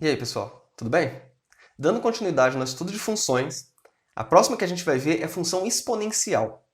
E aí, pessoal, tudo bem? Dando continuidade no estudo de funções, a próxima que a gente vai ver é a função exponencial.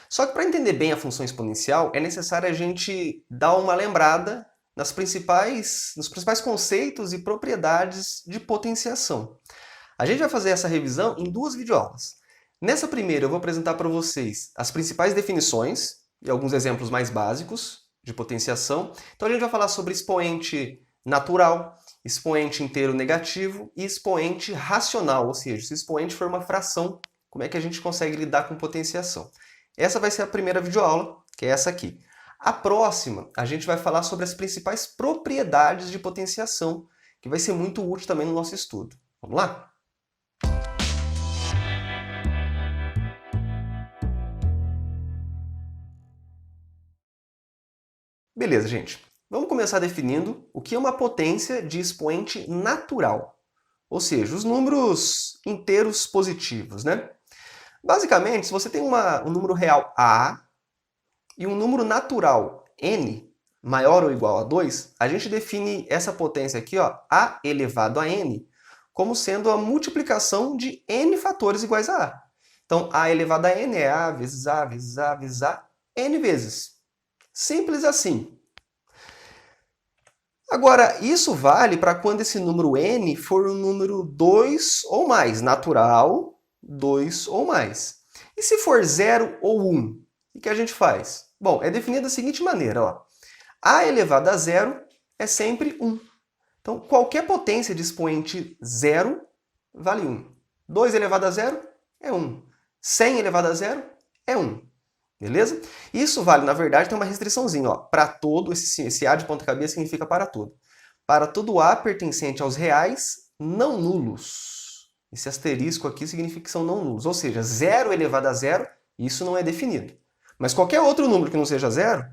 Só que para entender bem a função exponencial, é necessário a gente dar uma lembrada nos principais conceitos e propriedades de potenciação. A gente vai fazer essa revisão em duas videoaulas. Nessa primeira, eu vou apresentar para vocês as principais definições e alguns exemplos mais básicos de potenciação. Então a gente vai falar sobre expoente natural, expoente inteiro negativo e expoente racional, ou seja, se o expoente for uma fração, como é que a gente consegue lidar com potenciação. Essa vai ser a primeira videoaula, que é essa aqui. A próxima, a gente vai falar sobre as principais propriedades de potenciação, que vai ser muito útil também no nosso estudo. Vamos lá? Beleza, gente. Vamos começar definindo o que é uma potência de expoente natural, ou seja, os números inteiros positivos, né? Basicamente, se você tem um número real A e um número natural n maior ou igual a 2, a gente define essa potência aqui, ó, a elevado a n, como sendo a multiplicação de n fatores iguais a a. Então, a elevado a n é a vezes a vezes a vezes a, n vezes. Simples assim. Agora, isso vale para quando esse número n for um número 2 ou mais, natural, 2 ou mais. E se for 0 ou 1, o que a gente faz? Bom, é definido da seguinte maneira, ó. A elevado a zero é sempre 1. Então, qualquer potência de expoente 0 vale 1. 2 elevado a zero é 1. 100 elevado a zero é 1. Beleza? Isso vale, na verdade, tem uma restriçãozinha. Para todo, esse A de ponta cabeça significa para todo. Para todo A pertencente aos reais não nulos. Esse asterisco aqui significa que são não nulos. Ou seja, 0 elevado a zero, isso não é definido. Mas qualquer outro número que não seja zero,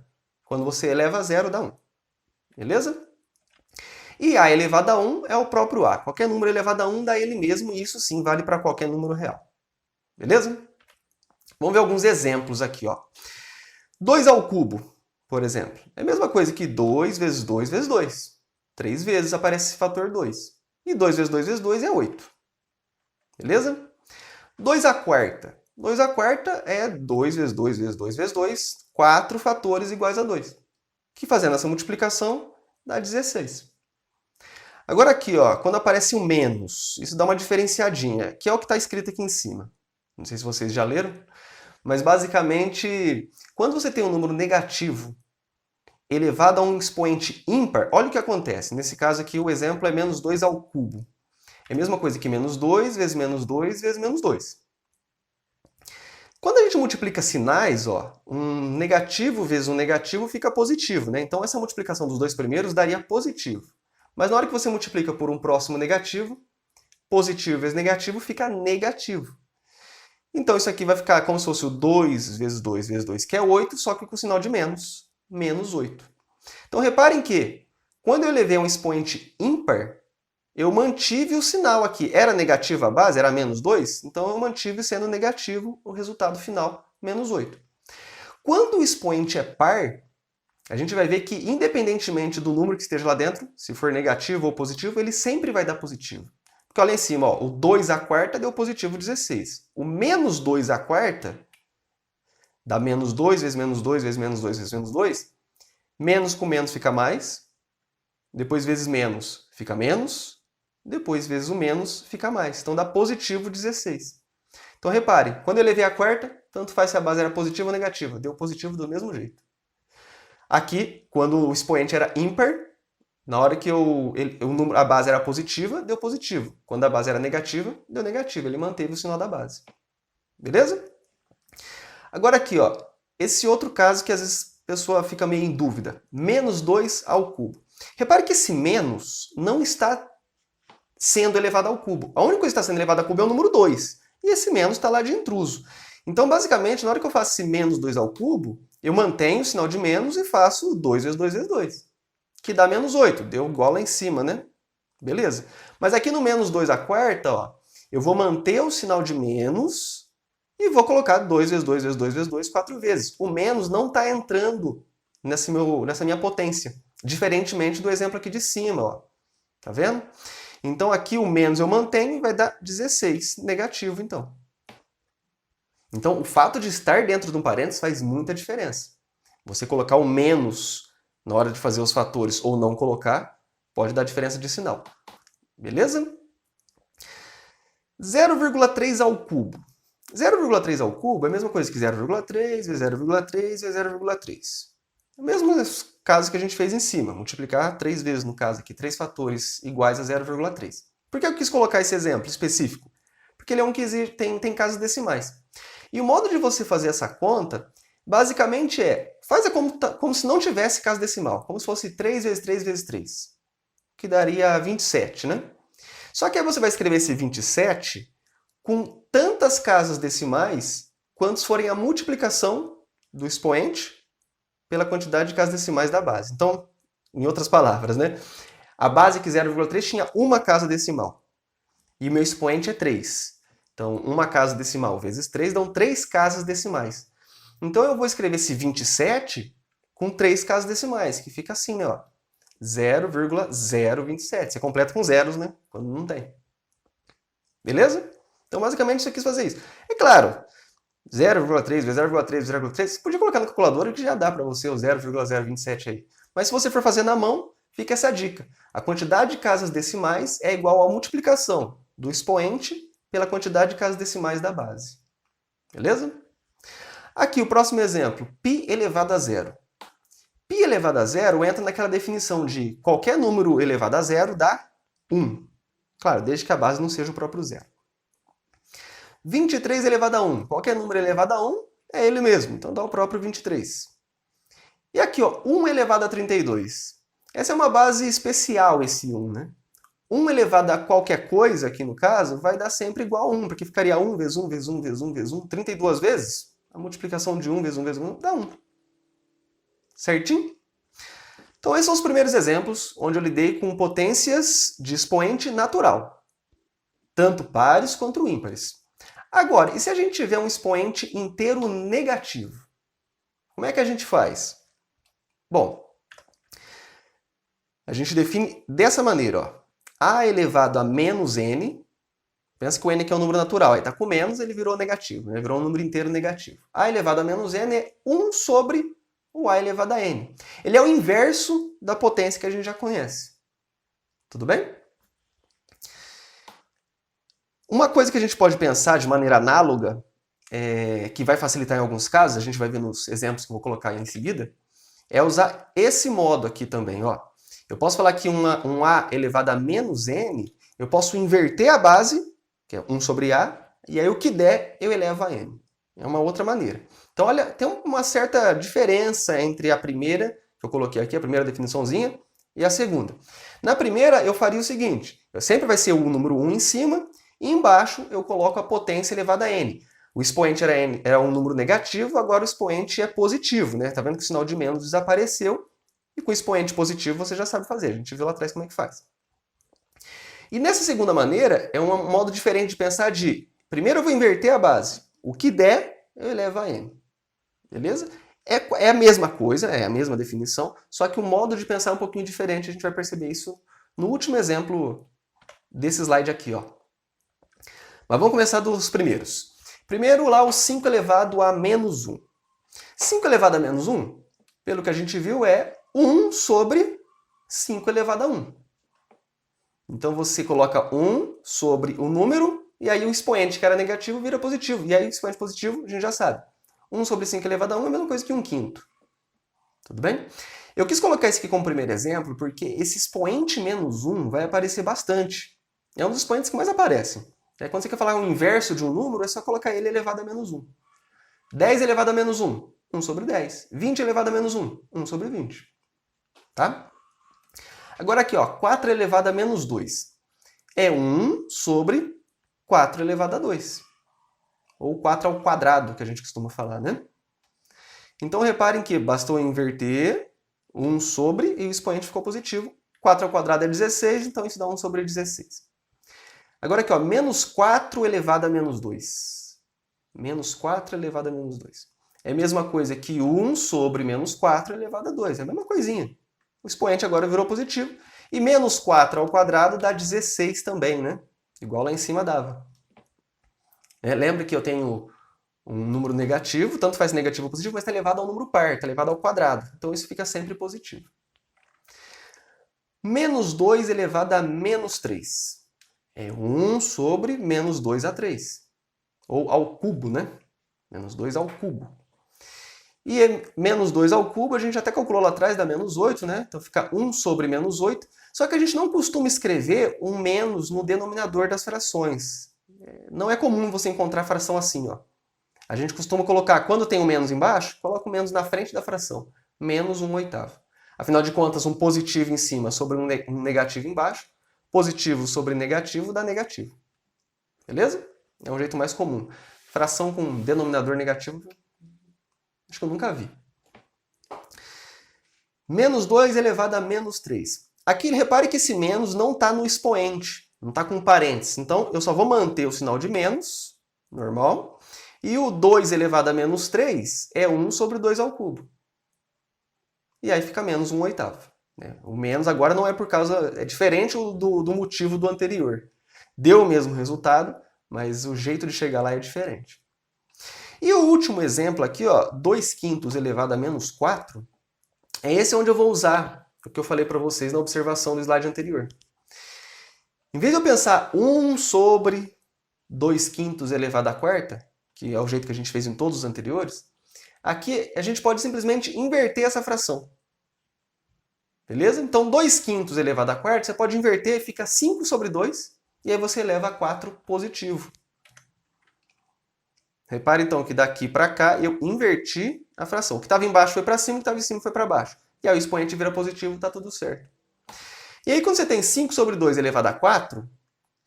quando você eleva a zero, dá 1. Beleza? E A elevado a 1 é o próprio A. Qualquer número elevado a 1 dá ele mesmo, e isso sim vale para qualquer número real. Beleza? Vamos ver alguns exemplos aqui, ó. 2 ao cubo, por exemplo, é a mesma coisa que 2 vezes 2 vezes 2. 3 vezes aparece esse fator 2. E 2 vezes 2 vezes 2 é 8. Beleza? 2 à quarta. 2 à quarta é 2 vezes 2 vezes 2 vezes 2, 4 fatores iguais a 2. Que fazendo essa multiplicação dá 16. Agora aqui, ó, quando aparece um menos, isso dá uma diferenciadinha, que é o que está escrito aqui em cima. Não sei se vocês já leram, mas basicamente, quando você tem um número negativo elevado a um expoente ímpar, olha o que acontece. Nesse caso aqui, o exemplo é menos 2 ao cubo. É a mesma coisa que menos 2 vezes menos 2 vezes menos 2. Quando a gente multiplica sinais, ó, um negativo vezes um negativo fica positivo, né? Então essa multiplicação dos dois primeiros daria positivo. Mas na hora que você multiplica por um próximo negativo, positivo vezes negativo fica negativo. Então isso aqui vai ficar como se fosse o 2 vezes 2 vezes 2, que é 8, só que com o sinal de menos, menos 8. Então reparem que, quando eu elevei um expoente ímpar, eu mantive o sinal aqui. Era negativa a base? Era menos 2? Então eu mantive sendo negativo o resultado final, menos 8. Quando o expoente é par, a gente vai ver que, independentemente do número que esteja lá dentro, se for negativo ou positivo, ele sempre vai dar positivo. Porque olha lá em cima, ó, o 2 à quarta deu positivo 16. O menos 2 à quarta dá menos 2 vezes menos 2 vezes menos 2 vezes menos 2. Menos com menos fica mais. Depois vezes menos fica menos. Depois vezes o menos fica mais. Então dá positivo 16. Então repare, quando eu elevei a quarta, tanto faz se a base era positiva ou negativa. Deu positivo do mesmo jeito. Aqui, quando o expoente era ímpar, na hora que a base era positiva, deu positivo. Quando a base era negativa, deu negativo. Ele manteve o sinal da base. Beleza? Agora aqui, ó, esse outro caso que às vezes a pessoa fica meio em dúvida. Menos 2 ao cubo. Repare que esse menos não está sendo elevado ao cubo. A única coisa que está sendo elevada ao cubo é o número 2. E esse menos está lá de intruso. Então, basicamente, na hora que eu faço esse menos 2 ao cubo, eu mantenho o sinal de menos e faço 2 vezes 2 vezes 2. Que dá menos 8. Deu igual lá em cima, né? Beleza? Mas aqui no menos 2 à quarta, ó, eu vou manter o sinal de menos e vou colocar 2 vezes 2 vezes 2 vezes 2, 4 vezes. O menos não está entrando nessa minha potência. Diferentemente do exemplo aqui de cima, ó. Tá vendo? Então aqui o menos eu mantenho e vai dar 16, negativo então. Então o fato de estar dentro de um parênteses faz muita diferença. Você colocar o menos na hora de fazer os fatores ou não colocar, pode dar diferença de sinal. Beleza? 0,3 ao cubo. 0,3 ao cubo é a mesma coisa que 0,3 vezes 0,3 vezes 0,3. É o mesmo caso que a gente fez em cima, multiplicar 3 vezes, no caso aqui, 3 fatores iguais a 0,3. Por que eu quis colocar esse exemplo específico? Porque ele é um que tem casas decimais. E o modo de você fazer essa conta, basicamente faz como se não tivesse casa decimal, como se fosse 3 vezes 3 vezes 3, que daria 27, né? Só que aí você vai escrever esse 27 com tantas casas decimais quantos forem a multiplicação do expoente pela quantidade de casas decimais da base. Então, em outras palavras, né? A base aqui 0,3 tinha uma casa decimal e o meu expoente é 3. Então, uma casa decimal vezes 3 dão 3 casas decimais. Então, eu vou escrever esse 27 com 3 casas decimais, que fica assim, ó. 0,027. Você completa com zeros, né? Quando não tem. Beleza? Então, basicamente, você quis fazer isso. É claro, 0,3 vezes 0,3 vezes 0,3, você podia colocar na calculadora que já dá para você o 0,027 aí. Mas se você for fazer na mão, fica essa dica. A quantidade de casas decimais é igual à multiplicação do expoente pela quantidade de casas decimais da base. Beleza? Aqui, o próximo exemplo, π elevado a zero. Π elevado a zero entra naquela definição de qualquer número elevado a zero dá 1. Claro, desde que a base não seja o próprio zero. 23 elevado a 1. Qualquer número elevado a 1 é ele mesmo, então dá o próprio 23. E aqui, ó, 1 elevado a 32. Essa é uma base especial, esse 1, né? 1 elevado a qualquer coisa, aqui no caso, vai dar sempre igual a 1, porque ficaria 1 vezes 1 vezes 1 vezes 1 vezes 1, 32 vezes. A multiplicação de 1 vezes 1 vezes 1 dá 1. Certinho? Então esses são os primeiros exemplos onde eu lidei com potências de expoente natural, tanto pares quanto ímpares. Agora, e se a gente tiver um expoente inteiro negativo? Como é que a gente faz? Bom, a gente define dessa maneira, ó. A elevado a menos n, pensa que o n aqui é um número natural, aí está com menos, ele virou negativo, né? Virou um número inteiro negativo. A elevado a menos n é 1 sobre o a elevado a n. Ele é o inverso da potência que a gente já conhece. Tudo bem? Uma coisa que a gente pode pensar de maneira análoga, que vai facilitar em alguns casos, a gente vai ver nos exemplos que eu vou colocar em seguida, é usar esse modo aqui também, ó. Eu posso falar que um a elevado a menos n, eu posso inverter a base, que é 1 sobre a, e aí o que der eu elevo a n. É uma outra maneira. Então, olha, tem uma certa diferença entre a primeira, que eu coloquei aqui, a primeira definiçãozinha, e a segunda. Na primeira, eu faria o seguinte, sempre vai ser o número 1 em cima, e embaixo eu coloco a potência elevada a n. O expoente era um número negativo, agora o expoente é positivo, né? Tá vendo que o sinal de menos desapareceu, e com expoente positivo você já sabe fazer, a gente viu lá atrás como é que faz. E nessa segunda maneira, é um modo diferente de pensar de, primeiro eu vou inverter a base, o que der, eu elevo a n. Beleza? É a mesma coisa, é a mesma definição, só que o modo de pensar é um pouquinho diferente, a gente vai perceber isso no último exemplo desse slide aqui, ó. Mas vamos começar dos primeiros. Primeiro lá o 5 elevado a menos 1. 5 elevado a menos 1, pelo que a gente viu, é 1 sobre 5 elevado a 1. Então você coloca 1 sobre o número, e aí o expoente que era negativo vira positivo. E aí o expoente positivo, a gente já sabe. 1 sobre 5 elevado a 1 é a mesma coisa que 1/5. Tudo bem? Eu quis colocar isso aqui como primeiro exemplo porque esse expoente menos 1 vai aparecer bastante. É um dos expoentes que mais aparecem. Quando você quer falar o inverso de um número, é só colocar ele elevado a menos 1. 10 elevado a menos 1, 1 sobre 10. 20 elevado a menos 1, 1 sobre 20. Tá? Agora aqui, ó, 4 elevado a menos 2. É 1 sobre 4 elevado a 2. Ou 4 ao quadrado, que a gente costuma falar, né? Então reparem que bastou inverter 1 sobre e o expoente ficou positivo. 4 ao quadrado é 16, então isso dá 1 sobre 16. Agora aqui, ó, menos 4 elevado a menos 2. Menos 4 elevado a menos 2. É a mesma coisa que 1 sobre menos 4 elevado a 2. É a mesma coisinha. O expoente agora virou positivo. E menos 4 ao quadrado dá 16 também, né? Igual lá em cima dava. Lembra que eu tenho um número negativo, tanto faz negativo ou positivo, mas está elevado ao número par, está elevado ao quadrado. Então isso fica sempre positivo. Menos 2 elevado a menos 3. É 1 sobre menos 2 a 3. Ou ao cubo, né? Menos 2 ao cubo. E menos 2 ao cubo, a gente até calculou lá atrás, dá menos 8, né? Então fica 1 sobre menos 8. Só que a gente não costuma escrever um menos no denominador das frações. Não é comum você encontrar fração assim, ó. A gente costuma colocar, quando tem um menos embaixo, coloca o menos na frente da fração. Menos 1/8. Afinal de contas, um positivo em cima sobre um negativo embaixo, positivo sobre negativo dá negativo. Beleza? É um jeito mais comum. Fração com denominador negativo, acho que eu nunca vi. Menos 2 elevado a menos 3. Aqui, repare que esse menos não está no expoente, não está com parênteses. Então, eu só vou manter o sinal de menos, normal. E o 2 elevado a menos 3 é 1 sobre 2 ao cubo. E aí fica menos 1/8. O menos agora não é por causa... É diferente do motivo do anterior. Deu o mesmo resultado, mas o jeito de chegar lá é diferente. E o último exemplo aqui, ó, 2/5 elevado a menos 4, é esse onde eu vou usar o que eu falei para vocês na observação do slide anterior. Em vez de eu pensar 1 sobre 2/5 elevado à quarta, que é o jeito que a gente fez em todos os anteriores, aqui a gente pode simplesmente inverter essa fração. Beleza? Então 2/5 elevado à quarta, você pode inverter, fica 5 sobre 2, e aí você eleva a 4 positivo. Repare então que daqui para cá eu inverti a fração. O que estava embaixo foi para cima, o que estava em cima foi para baixo. E aí o expoente vira positivo, está tudo certo. E aí quando você tem 5 sobre 2 elevado a 4,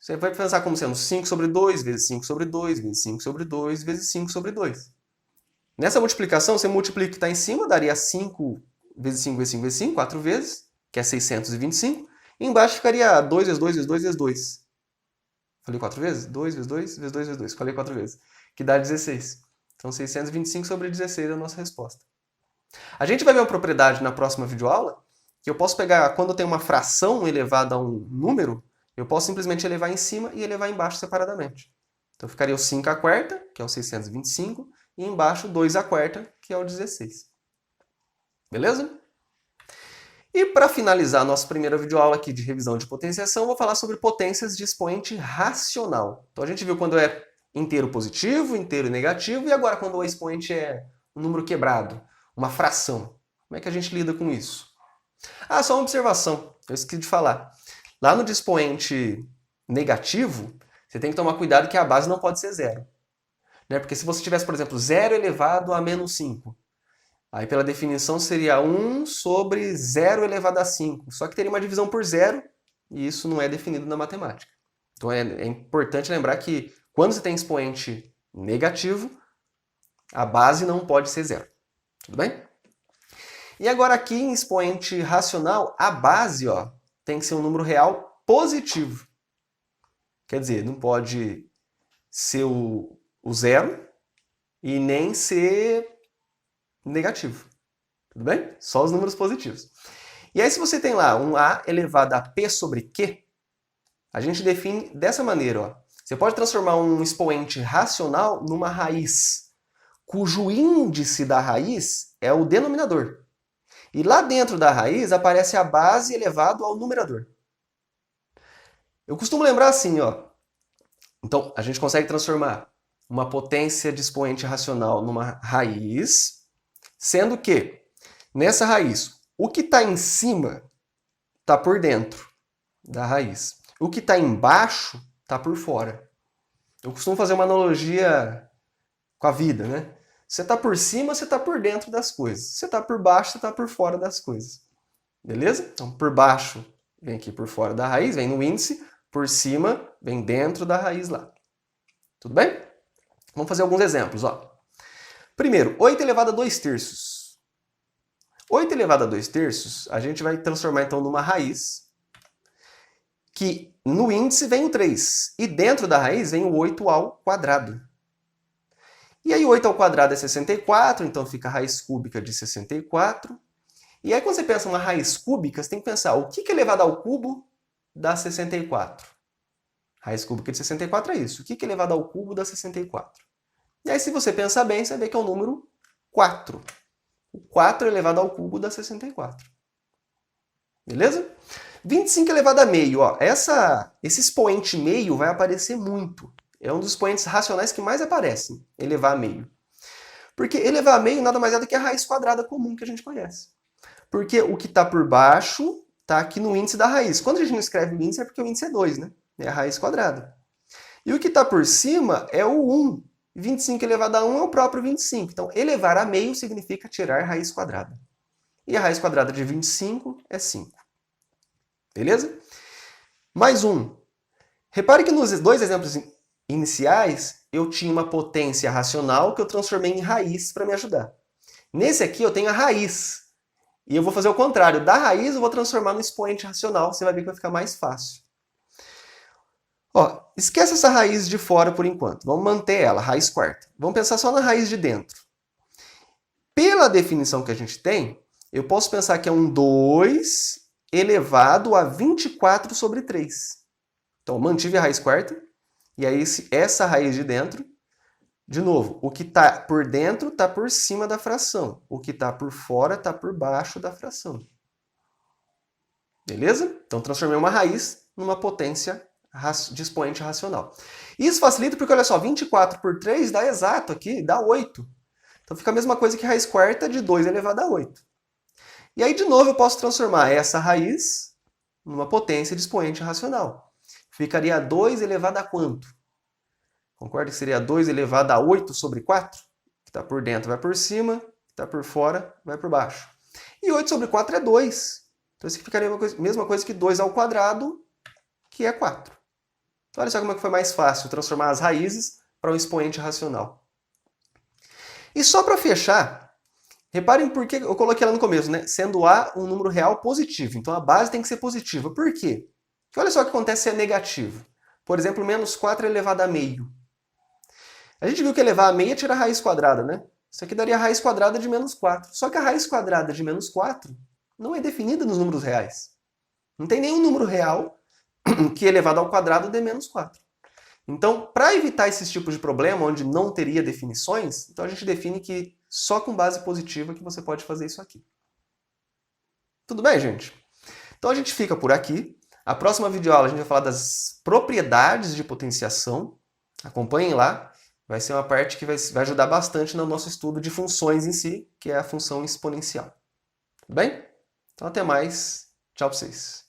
você vai pensar como sendo 5 sobre 2 vezes 5 sobre 2 vezes 5 sobre 2 vezes 5 sobre 2. Nessa multiplicação, você multiplica o que está em cima, daria 5 vezes 5 vezes 5 vezes 5, 4 vezes, que é 625. E embaixo ficaria 2 vezes 2 vezes 2 vezes 2. Falei 4 vezes? 2 vezes 2 vezes 2 vezes 2. Falei 4 vezes. Que dá 16. Então 625 sobre 16 é a nossa resposta. A gente vai ver uma propriedade na próxima videoaula, que eu posso pegar, quando eu tenho uma fração elevada a um número, eu posso simplesmente elevar em cima e elevar embaixo separadamente. Então ficaria o 5 à quarta, que é o 625, e embaixo 2 à quarta, que é o 16. Beleza? E para finalizar a nossa primeira videoaula aqui de revisão de potenciação, eu vou falar sobre potências de expoente racional. Então a gente viu quando é inteiro positivo, inteiro negativo, e agora quando o expoente é um número quebrado, uma fração. Como é que a gente lida com isso? Ah, só uma observação, eu esqueci de falar. Lá no de expoente negativo, você tem que tomar cuidado que a base não pode ser zero. Porque se você tivesse, por exemplo, 0 elevado a menos 5, aí pela definição seria 1 sobre 0 elevado a 5, só que teria uma divisão por zero, e isso não é definido na matemática. Então é importante lembrar que quando você tem expoente negativo, a base não pode ser zero. Tudo bem? E agora aqui em expoente racional, a base tem que ser um número real positivo. Quer dizer, não pode ser o zero e nem ser negativo. Tudo bem? Só os números positivos. E aí se você tem lá um A elevado a P sobre Q, a gente define dessa maneira. Você pode transformar um expoente racional numa raiz, cujo índice da raiz é o denominador. E lá dentro da raiz aparece a base elevado ao numerador. Eu costumo lembrar assim, Então, a gente consegue transformar uma potência de expoente racional numa raiz, sendo que, nessa raiz, o que está em cima está por dentro da raiz. O que está embaixo está por fora. Eu costumo fazer uma analogia com a vida, né? Você está por cima, você está por dentro das coisas. Você está por baixo, você está por fora das coisas. Beleza? Então, por baixo vem aqui por fora da raiz, vem no índice. Por cima vem dentro da raiz lá. Tudo bem? Vamos fazer alguns exemplos. Primeiro, 8 elevado a 2 terços. 8 elevado a 2 terços, a gente vai transformar então numa raiz, que no índice vem o 3. E dentro da raiz vem o 8 ao quadrado. E aí 8 ao quadrado é 64, então fica a raiz cúbica de 64. E aí quando você pensa uma raiz cúbica, você tem que pensar o que elevado ao cubo dá 64? Raiz cúbica de 64 é isso. O que elevado ao cubo dá 64? E aí se você pensar bem, você vê que é o número 4. O 4 elevado ao cubo dá 64. Beleza? 25 elevado a meio. Ó, esse expoente meio vai aparecer muito. É um dos expoentes racionais que mais aparecem, elevar a meio. Porque elevar a meio nada mais é do que a raiz quadrada comum que a gente conhece. Porque o que está por baixo está aqui no índice da raiz. Quando a gente não escreve o índice é porque o índice é 2, né? É a raiz quadrada. E o que está por cima é o 1. 25 elevado a 1 é o próprio 25. Então, elevar a meio significa tirar raiz quadrada. E a raiz quadrada de 25 é 5. Beleza? Mais um. Repare que nos dois exemplos iniciais, eu tinha uma potência racional que eu transformei em raiz para me ajudar. Nesse aqui, eu tenho a raiz. E eu vou fazer o contrário. Da raiz, eu vou transformar no expoente racional. Você vai ver que vai ficar mais fácil. Ó, esquece essa raiz de fora por enquanto. Vamos manter ela, raiz quarta. Vamos pensar só na raiz de dentro. Pela definição que a gente tem, eu posso pensar que é um 2 elevado a 24 sobre 3. Então, mantive a raiz quarta. E aí, essa raiz de dentro, de novo, o que está por dentro está por cima da fração. O que está por fora está por baixo da fração. Beleza? Então, transformei uma raiz numa potência de expoente racional. Isso facilita porque, olha só, 24 por 3 dá exato aqui, dá 8. Então fica a mesma coisa que raiz quarta de 2 elevado a 8. E aí, de novo, eu posso transformar essa raiz numa potência de expoente racional. Ficaria 2 elevado a quanto? Concorda que seria 2 elevado a 8 sobre 4? Que está por dentro vai por cima, que está por fora vai por baixo. E 8 sobre 4 é 2. Então isso ficaria a mesma coisa que 2 ao quadrado, que é 4. Então, olha só como é que foi mais fácil transformar as raízes para um expoente racional. E só para fechar, reparem por que eu coloquei lá no começo, né? Sendo A um número real positivo. Então a base tem que ser positiva. Por quê? Porque olha só o que acontece se é negativo. Por exemplo, menos 4 elevado a meio. A gente viu que elevar a meio é tirar a raiz quadrada, né? Isso aqui daria a raiz quadrada de menos 4. Só que a raiz quadrada de menos 4 não é definida nos números reais. Não tem nenhum número real que elevado ao quadrado dê menos 4. Então, para evitar esses tipos de problema, onde não teria definições, então a gente define que só com base positiva que você pode fazer isso aqui. Tudo bem, gente? Então a gente fica por aqui. A próxima videoaula a gente vai falar das propriedades de potenciação. Acompanhem lá. Vai ser uma parte que vai ajudar bastante no nosso estudo de funções em si, que é a função exponencial. Tudo bem? Então até mais. Tchau para vocês.